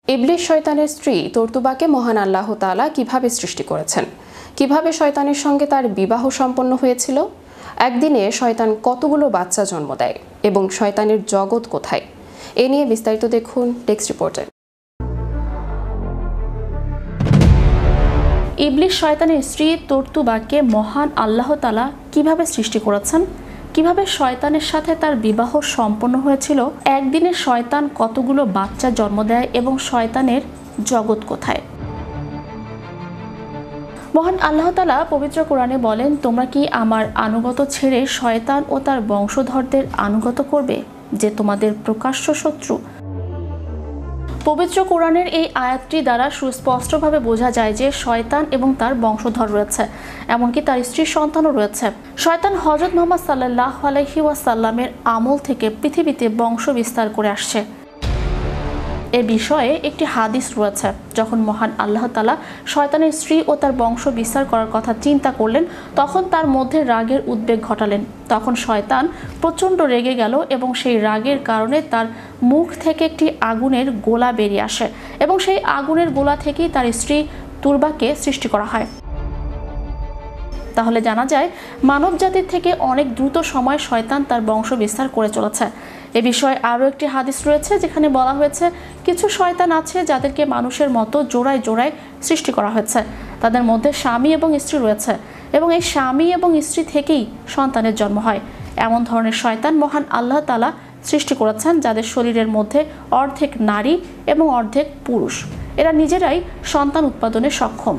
ইবলিস শয়তানের স্ত্রী তর্তুবাকে মহান আল্লাহ তাআলা কিভাবে সৃষ্টি করেছেন, কিভাবে শয়তানের সঙ্গে তার বিবাহ সম্পন্ন হয়েছিল, একদিনে শয়তান কতগুলো বাচ্চা জন্ম দেয় এবং শয়তানের জগৎ কোথায়, এ নিয়ে বিস্তারিত দেখুন টেক্সট রিপোর্টে। ইবলিস শয়তানের স্ত্রী তর্তুবাকে মহান আল্লাহ তাআলা কিভাবে সৃষ্টি করেছেন, কিভাবে শয়তানের সাথে তার বিবাহ সম্পন্ন হয়েছিল, একদিনে শয়তান কতগুলো বাচ্চা জন্ম দেয় এবং শয়তানের জগৎ কোথায়। মহান আল্লাহ তাআলা পবিত্র কোরআনে বলেন, তোমরা কি আমার আনুগত ছেড়ে শয়তান ও তার বংশধরদের আনুগত করবে, যে তোমাদের প্রকাশ্য শত্রু। পবিত্র কোরআনের এই আয়াতটি দ্বারা সুস্পষ্টভাবে বোঝা যায় যে শয়তান এবং তার বংশধর রয়েছে, এমনকি তার স্ত্রীর সন্তানও রয়েছে। শয়তান হযরত মুহাম্মদ সাল্লাল্লাহু আলাইহি ওয়াসাল্লামের আমল থেকে পৃথিবীতে বংশ বিস্তার করে আসছে। এ বিষয়ে একটি হাদিস রয়েছে, যখন মহান আল্লাহ তাআলা শয়তানের স্ত্রী ও তার বংশ বিস্তার করার কথা চিন্তা করলেন, তখন তার মধ্যে রাগের উদ্বেগ ঘটালেন। তখন শয়তান প্রচণ্ড রেগে গেল এবং সেই রাগের কারণে তার মুখ থেকে একটি আগুনের গোলা বেরিয়ে আসে এবং সেই আগুনের গোলা থেকেই তার স্ত্রী তুরবাকে সৃষ্টি করা হয়। তাহলে জানা যায় মানব জাতির থেকে অনেক দ্রুত সময় শয়তান তার বংশ বিস্তার করে চলেছে। এ বিষয়ে আরও একটি হাদিস রয়েছে, যেখানে বলা হয়েছে কিছু শয়তান আছে যাদেরকে মানুষের মতো জোড়ায় জোড়ায় সৃষ্টি করা হয়েছে। তাদের মধ্যে স্বামী এবং স্ত্রী রয়েছে এবং এই স্বামী এবং স্ত্রী থেকেই সন্তানের জন্ম হয়। এমন ধরনের শয়তান মহান আল্লাহ তাআলা সৃষ্টি করেছেন, যাদের শরীরের মধ্যে অর্ধেক নারী এবং অর্ধেক পুরুষ। এরা নিজেরাই সন্তান উৎপাদনে সক্ষম।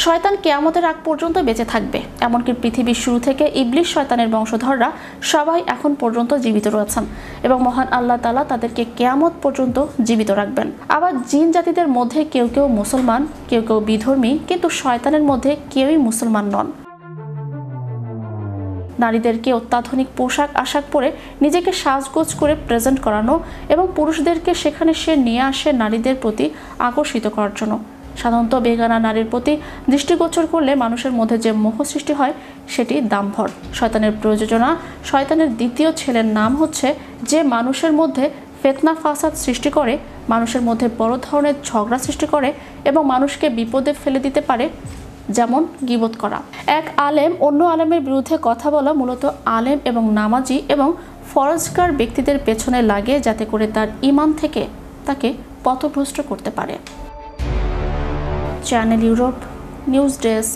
শয়তান কিয়ামতের আগ পর্যন্ত বেঁচে থাকবে, এমনকি পৃথিবীর শুরু থেকে ইবলিস শয়তানের বংশধররা সবাই এখন পর্যন্ত জীবিত রয়েছেন এবং মহান আল্লাহ তাআলা তাদেরকে কিয়ামত পর্যন্ত জীবিত রাখবেন। আবার জিন জাতিদের মধ্যে কেউ কেউ মুসলমান, কেউ কেউ বিধর্মী, কিন্তু শয়তানের মধ্যে কেউই মুসলমান নন। নারীদেরকে অত্যাধুনিক পোশাক আশাক পরে নিজেকে সাজগোজ করে প্রেজেন্ট করানো এবং পুরুষদেরকে সেখানে সে নিয়ে আসে নারীদের প্রতি আকর্ষিত করার জন্য। সাধারণত বেগানা নারীর প্রতি দৃষ্টিগোচর করলে মানুষের মধ্যে যে মোহ সৃষ্টি হয় সেটি দাম্ভর। শয়তানের প্রযোজনা, শয়তানের দ্বিতীয় ছেলের নাম হচ্ছে যে মানুষের মধ্যে ফিতনা ফাসাদ সৃষ্টি করে, মানুষের মধ্যে বড় ধরনের ঝগড়া সৃষ্টি করে এবং মানুষকে বিপদে ফেলে দিতে পারে, যেমন গীবত করা। এক আলেম অন্য আলেমের বিরুদ্ধে কথা বলা মূলত আলেম এবং নামাজি এবং ফরজগার ব্যক্তিদের পেছনে লাগে, যাতে করে তার ঈমান থেকে তাকে পথভ্রষ্ট করতে পারে। Channel Europe news desk.